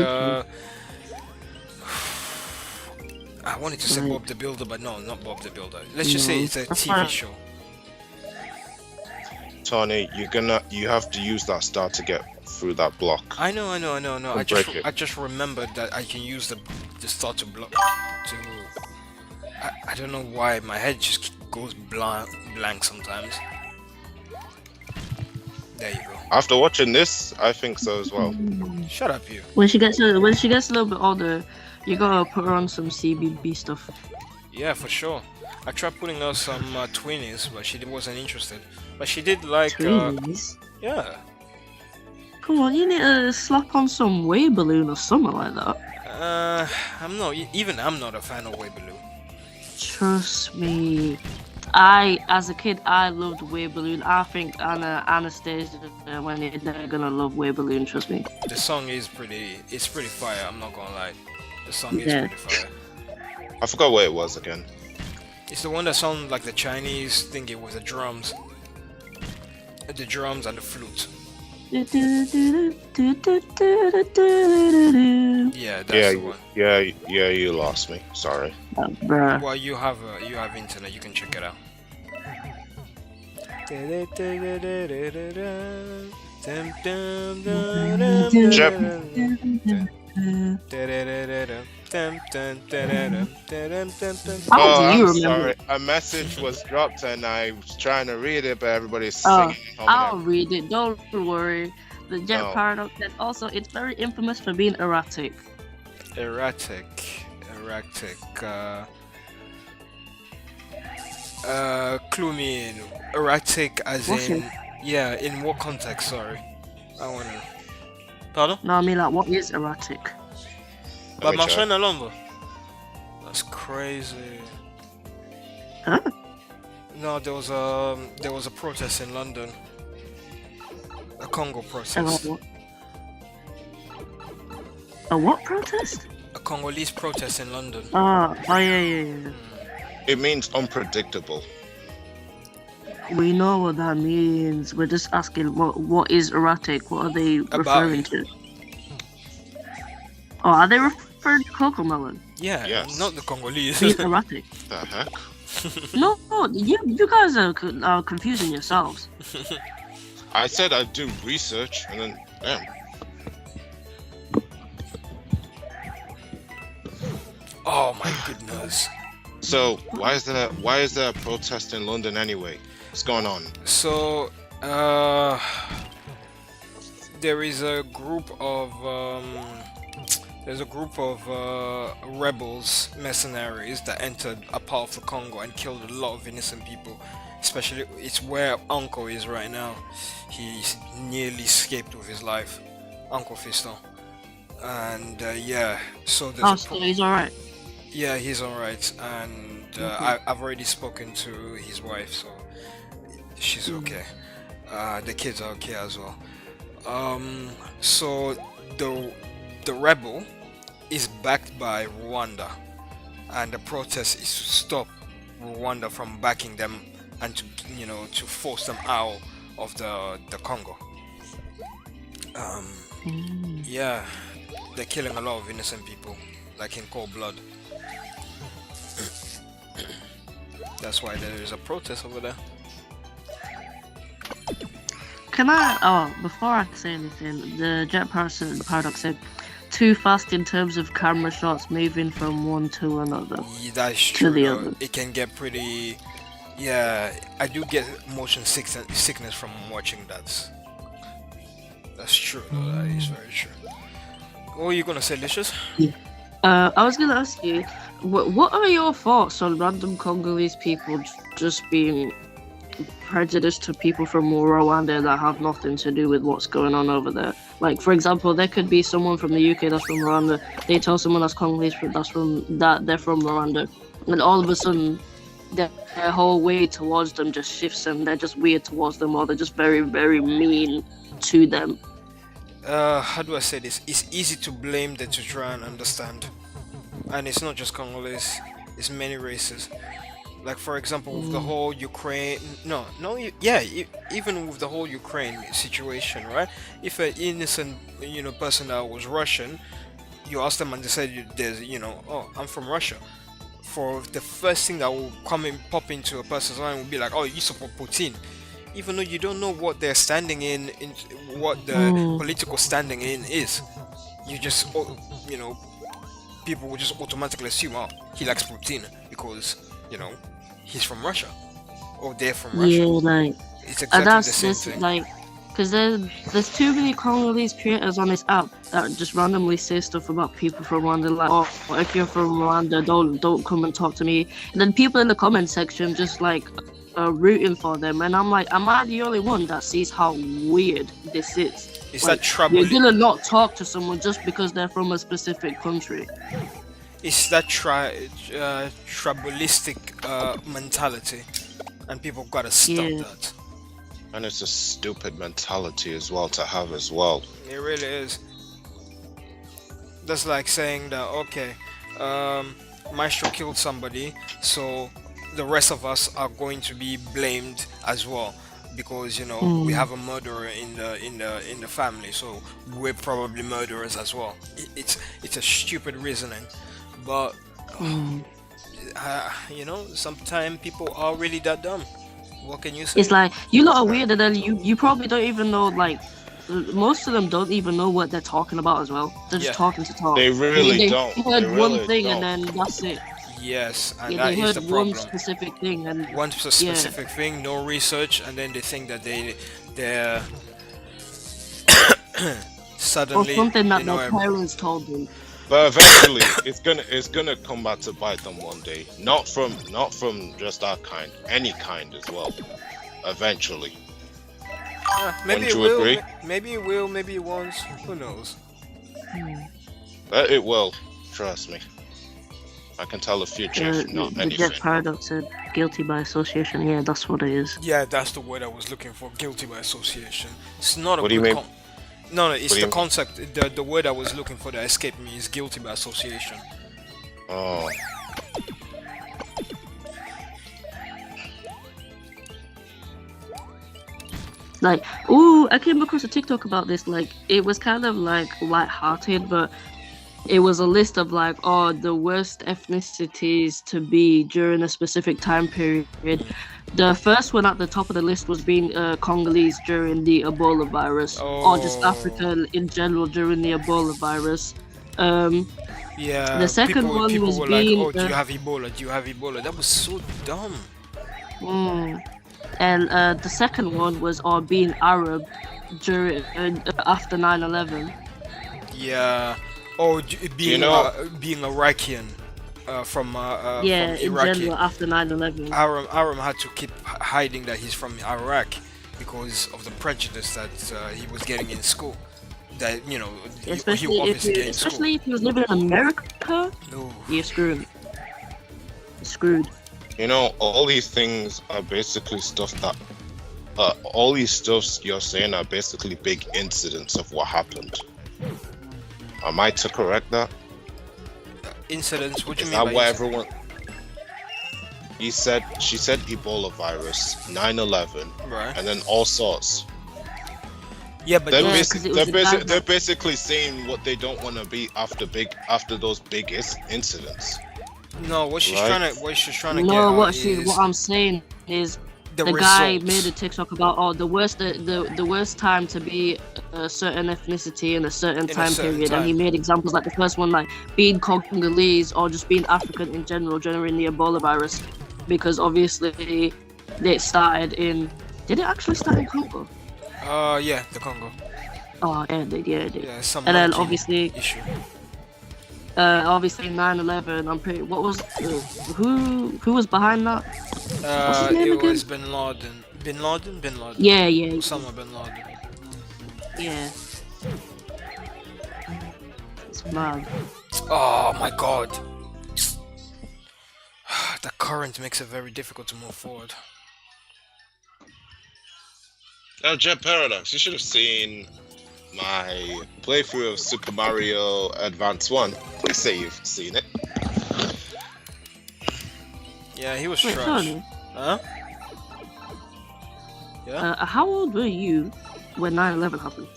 I wanted to say Right. Bob the Builder, but no, not Bob the Builder. Let's just say No, it's a that's TV not- show. Tony, you have to use that star to get through that block. I know. Or break it. I just remembered that I can use the star to block to. I don't know why my head just goes blank sometimes. There you go. After watching this, I think so as well. Shut up, you. When she gets a little bit older, you gotta put her on some CBB stuff. Yeah, for sure. I tried putting her some Twinnies, but she wasn't interested. But she did like. Please. Yeah. Come on, you need to slap on some Way Balloon or something like that. I'm not. Even I'm not a fan of Weebaloo. Trust me. As a kid, I loved Way Balloon. I think Anastasia, when they're gonna love Way Balloon, trust me. The song is pretty. It's pretty fire. I'm not gonna lie. The song is Yeah. pretty fire. I forgot what it was again. It's the one that sounds like the Chinese thingy with the drums. The drums and the flute. Yeah, that's the one. Yeah, you lost me. Sorry. Bruh. Well, you have internet. You can check it out. How do I'm you remember? sorry. A message was dropped and I was trying to read it, but everybody's Oh, singing. I'll read it. Don't worry. The Jet Oh. Paradox, and also it's very infamous for being erratic. Erratic. Clue me in. Erratic as What's in. it? Yeah, in what context? Sorry. I wanna. Pardon? No, I mean like, what is erratic? But me check. Marshall Alonso. That's crazy. Huh? No, there was a protest in London. A Congo protest. A what protest? A Congolese protest in London. Oh yeah. It means unpredictable. We know what that means. We're just asking what is erratic? What are they referring to? Oh, are they referring to Cocomelon? Yeah, Yes. not the Congolese. Being erratic? The heck? No, you guys are confusing yourselves. I said I'd do research, and then damn. Oh my goodness. So why is there a protest in London anyway? What's going on? So, there is a group of rebels, mercenaries that entered a part of the Congo and killed a lot of innocent people. Especially, it's where Uncle is right now. He's nearly escaped with his life, Uncle Fiston. And yeah, so there's Oh, a so he's alright. yeah, he's alright, and I've already spoken to his wife, so she's okay. The kids are okay as well. So the rebel is backed by Rwanda, and the protest is to stop Rwanda from backing them and to force them out of the Congo. Yeah, they're killing a lot of innocent people, like in cold blood. That's why there is a protest over there. Can I? Oh, before I say anything, the Jet Paradox said too fast in terms of camera shots, moving from one to another. Yeah, that's To true. the though. other. It can get pretty. Yeah, I do get motion sickness from watching that. That's true. Though. That is very true. What were you gonna say, Licious? I was gonna ask you, what are your thoughts on random Congolese people just being prejudiced to people from Rwanda that have nothing to do with what's going on over there? Like, for example, there could be someone from the UK that's from Rwanda. They tell someone that's Congolese that they're from Rwanda, and all of a sudden, their whole way towards them just shifts, and they're just weird towards them, or they're just very, very mean to them. How do I say this? It's easy to blame than to try and understand. And it's not just Congolese, it's many races. Like, for example, with the whole Ukraine, even with the whole Ukraine situation, right? If an innocent, person that was Russian, you ask them and they said, there's, oh, I'm from Russia. For the first thing that will pop into a person's mind will be like, oh, you support Putin. Even though you don't know what they're standing in what the political standing in is. You just, people will just automatically assume, oh, he likes Putin because, he's from Russia. Or they're from Russia. Yeah, like, It's exactly the that's same just thing. like, Because there's too many Congolese creators on this app that just randomly say stuff about people from Rwanda, like, oh, if you're from Rwanda, don't come and talk to me. And then people in the comment section just like rooting for them, and I'm like, am I the only one that sees how weird this is? Is Like, that trouble? you're gonna not talk to someone just because they're from a specific country. It's that tribalistic mentality, and people gotta stop Yeah. that. And it's a stupid mentality as well to have as well. It really is. That's like saying that, okay, Maestro killed somebody, so the rest of us are going to be blamed as well because we have a murderer in the family, so we're probably murderers as well. It's a stupid reasoning, but sometimes people are really that dumb. What can you say? It's like, you lot are weird, and then you probably don't even know, like, most of them don't even know what they're talking about as well. They're just Yeah. talking to talk. They really they don't. heard They one really thing don't. and then that's it. Yes, and Yeah, that they is heard the one problem. specific thing and One specific thing, no research, and then they think that they're or suddenly something that they know their everything. parents told them. But eventually, it's gonna come back to bite them one day. Not from just our kind, any kind as well. Eventually. Maybe Wouldn't it you will. agree? Maybe it will. Maybe it won't. Who knows? But it will. Trust me. I can tell the future, if not The anything. Jet Paradox said guilty by association. Yeah, that's what it is. Yeah, that's the word I was looking for. Guilty by association. It's not a What do you good mean? No, it's What do the you mean? concept. The word I was looking for that escaped me is guilty by association. Oh. Like, ooh, I came across a TikTok about this. Like, it was kind of like light-hearted, but it was a list of like, oh, the worst ethnicities to be during a specific time period. The first one at the top of the list was being Congolese during the Ebola virus, or just Oh. Africa in general during the Ebola virus. Yeah. The second people, one people was were being, like, "Oh, do you have Ebola? Do you have Ebola?" That was so dumb. And the second one was being Arab during after 9/11. Yeah. Oh, being know- being Iraqian, from Yeah, from in Iraqi. general after 9/11. Aram had to keep hiding that he's from Iraq because of the prejudice that he was getting in school. That he Especially obviously get in school. especially if he was living in America, No. you're screwed. You're screwed. You know, all these things are basically stuff that all these stuffs you're saying are basically big incidents of what happened. Am I to correct that? Incidents. What do you Is mean that by what incident? everyone? She said Ebola virus, 9/11, Right. and then all sorts. Yeah, but They're, Yeah, those- 'cause it was a guy they're that- basically saying what they don't want to be after those biggest incidents. no. What she's Right. trying to get No, at what is I'm saying is the the guy results. made a TikTok about the worst time to be a certain ethnicity in a certain In a time certain period, and he time. made examples like the first one, like being Congolese or just being African in general during the Ebola virus, because obviously it started in. Did it actually start in Congo? Yeah, the Congo. Oh, yeah, it did. Yeah, it did. Yeah, some And then monkey obviously, issue. obviously 9/11. I'm pretty. What was who was behind that? What's his name It again? was Bin Laden. Bin Laden. Yeah, yeah, Osama Bin Laden. yeah. It's mad. Oh my god. The current makes it very difficult to move forward. Now, Jet Paradox, you should have seen my playthrough of Super Mario Advance 1. Please say you've seen it. Yeah, he was Wait, trash. Tony, Huh? Yeah? how old were you when 9/11 happened?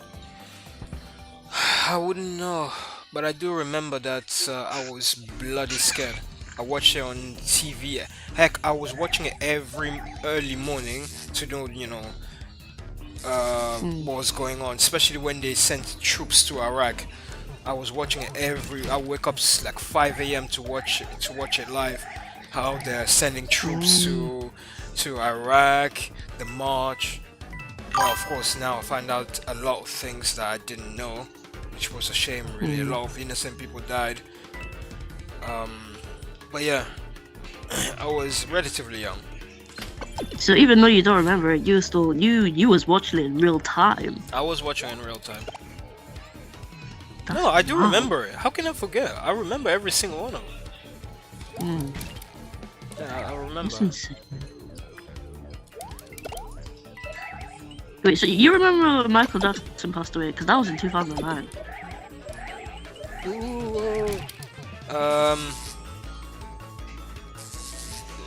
I wouldn't know, but I do remember that I was bloody scared. I watched it on TV. Heck, I was watching it every early morning to know, what was going on, especially when they sent troops to Iraq. I was watching it I wake up like 5 a.m. to watch it live. How they're sending troops to Iraq, the march. well, of course, now I find out a lot of things that I didn't know, which was a shame. Really, a lot of innocent people died. But yeah, I was relatively young. So even though you don't remember it, you still you was watching it in real time. I was watching in real time. That's No, I do wild. remember it. How can I forget? I remember every single one of them. Mm, Yeah, I remember. that's insane. Wait, so you remember when Michael Jackson passed away? Because that was in 2009.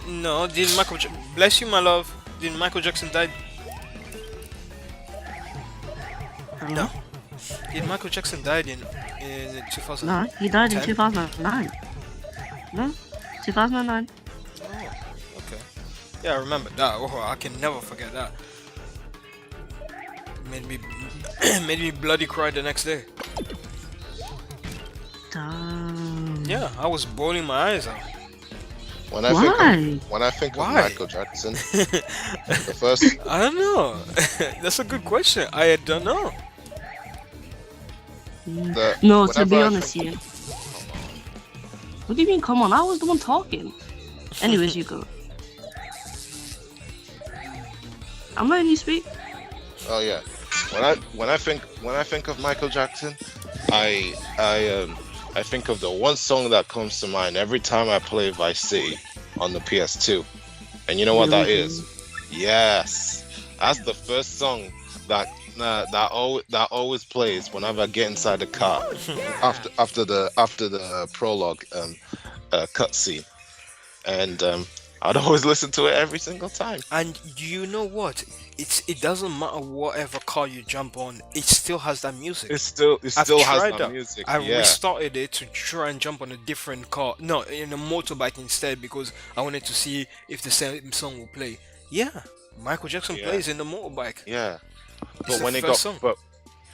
No, didn't bless you, my love. Didn't Michael Jackson die? No. Did Michael Jackson died in 2000? No, he died in 10? 2009. No, 2009. Oh, okay. Yeah, I remember that. Oh, I can never forget that. Made me made me bloody cry the next day. Damn. Yeah, I was bawling my eyes out. When I think of Why? Michael Jackson, the first I don't know. That's a good question. I don't know. the No, to whenever be I honest, think- yeah. What do you mean? Come on, I was the one talking. Anyways, you go. I'm letting you speak. Oh yeah. When I think of Michael Jackson, I think of the one song that comes to mind every time I play Vice City on the PS2. And you know what that is? Yes. That's the first song that always plays whenever I get inside the car after the prologue cutscene. And I'd always listen to it every single time. And you know what? It doesn't matter whatever car you jump on. It still has that music. It still I've has tried that that. music. I Yeah. restarted it to try and jump on a different car. No, in a motorbike instead because I wanted to see if the same song will play. Yeah, Michael Jackson Yeah. plays in the motorbike. Yeah. It's But the when it first got song.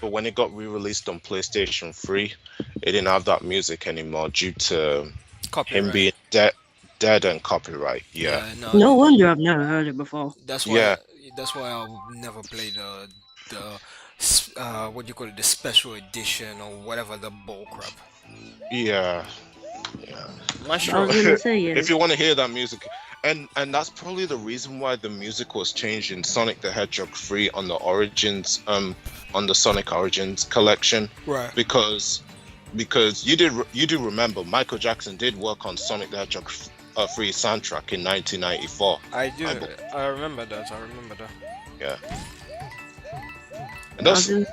but when it got re-released on PlayStation 3, it didn't have that music anymore due to him Copyright. being dead and copyright. Yeah. No wonder I've never heard it before. That's why. Yeah. That's why I'll never play what do you call it, the special edition or whatever the bull crap. Yeah. My I sure. was gonna say, yeah. If you want to hear that music, and that's probably the reason why the music was changed in Sonic the Hedgehog 3 on the Origins on the Sonic Origins collection, Right. because you do remember Michael Jackson did work on Sonic the Hedgehog 3 soundtrack in 1994. I do. I- I remember that. Yeah. And I that's was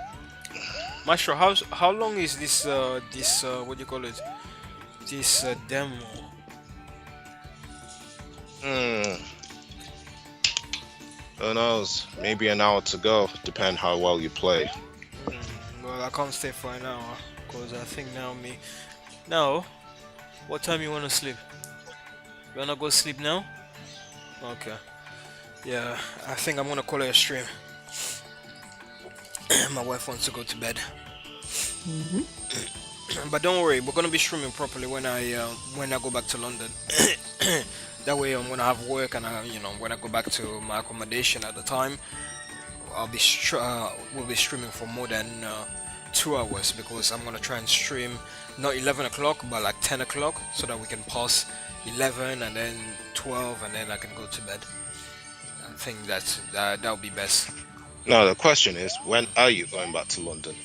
Maestro, how long is this what do you call it? This demo? who knows? Maybe an hour to go. Depend how well you play. Well, I can't stay for an hour because I think now. What time you wanna sleep? You wanna go sleep now? Okay. Yeah, I think I'm gonna call it a stream. My wife wants to go to bed. But don't worry, we're gonna be streaming properly when I go back to London. That way, I'm gonna have work, and when I go back to my accommodation at the time, we'll be streaming for more than 2 hours because I'm gonna try and stream not 11 o'clock, but like 10 o'clock, so that we can pass 11 and then 12, and then I can go to bed. I think that'll be best. Now the question is, when are you going back to London?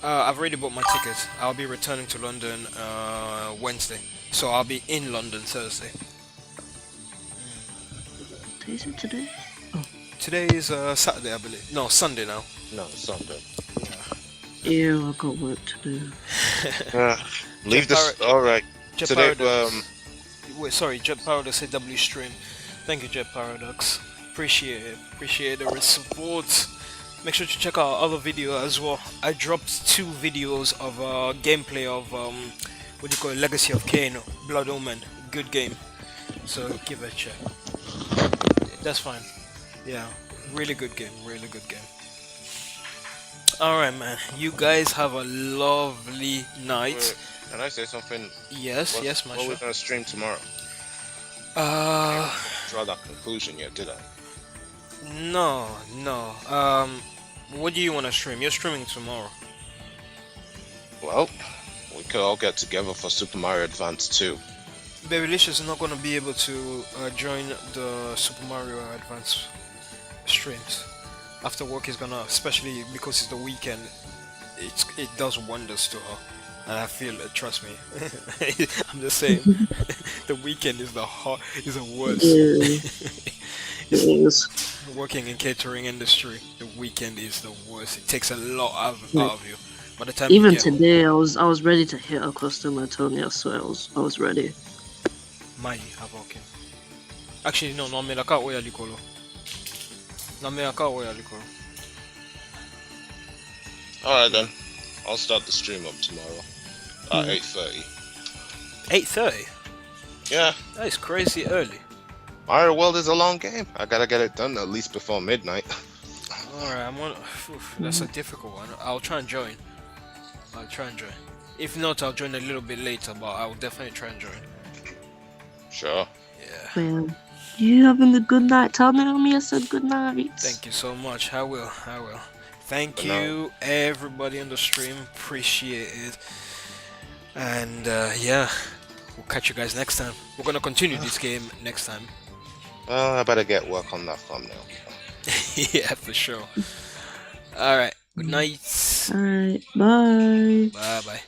I've already bought my tickets. I'll be returning to London Wednesday, so I'll be in London Thursday. Is it today? Today is Saturday, I believe. No, Sunday now. No, Sunday. Ew, I got work to do. Leave this. Parrot- All right. Jet Today, Paradox. Wait, sorry, Jet Paradox AW stream. Thank you, Jet Paradox. Appreciate it. Appreciate the support. Make sure to check out our other video as well. I dropped 2 videos of gameplay of what do you call it, Legacy of Kain, Blood Omen. Good game. So give it a check. That's fine. Yeah, really good game. Really good game. Alright, man. You guys have a lovely night. Wait, can I say something? Yes, yes, my What we're sure. gonna stream tomorrow? Uh, Draw that conclusion yet, did I? no. What do you want to stream? You're streaming tomorrow. Well, we could all get together for Super Mario Advance 2. Babylicious is not going to be able to join the Super Mario Advance streams. After work, he's gonna, especially because it's the weekend, it does wonders to her. And I feel, trust me, I'm just saying, the weekend is the worst. It is. Working in catering industry, the weekend is the worst. It takes a lot out of you. By the time Even you get home, today, I was ready to hit a customer, Tony. I swear, I was ready. Mai havoke. Actually, no, me la ka oya likolo. No me la ka oya likolo. Alright then, I'll start the stream up tomorrow at 8:30. 8:30. Yeah, That is crazy early. Mario World is a long game. I gotta get it done at least before midnight. Alright, that's a difficult one. I'll try and join. If not, I'll join a little bit later, but I'll definitely try and join. Sure. Yeah. Well, you having a good night? Tell Naomi I said good night. Thank you so much. I will. Thank But you, everybody on the stream. Appreciate it. And yeah, we'll catch you guys next time. We're gonna continue this game next time. Well, I better get work on that thumbnail. Yeah, for sure. Alright, good night. Alright, bye. Bye bye.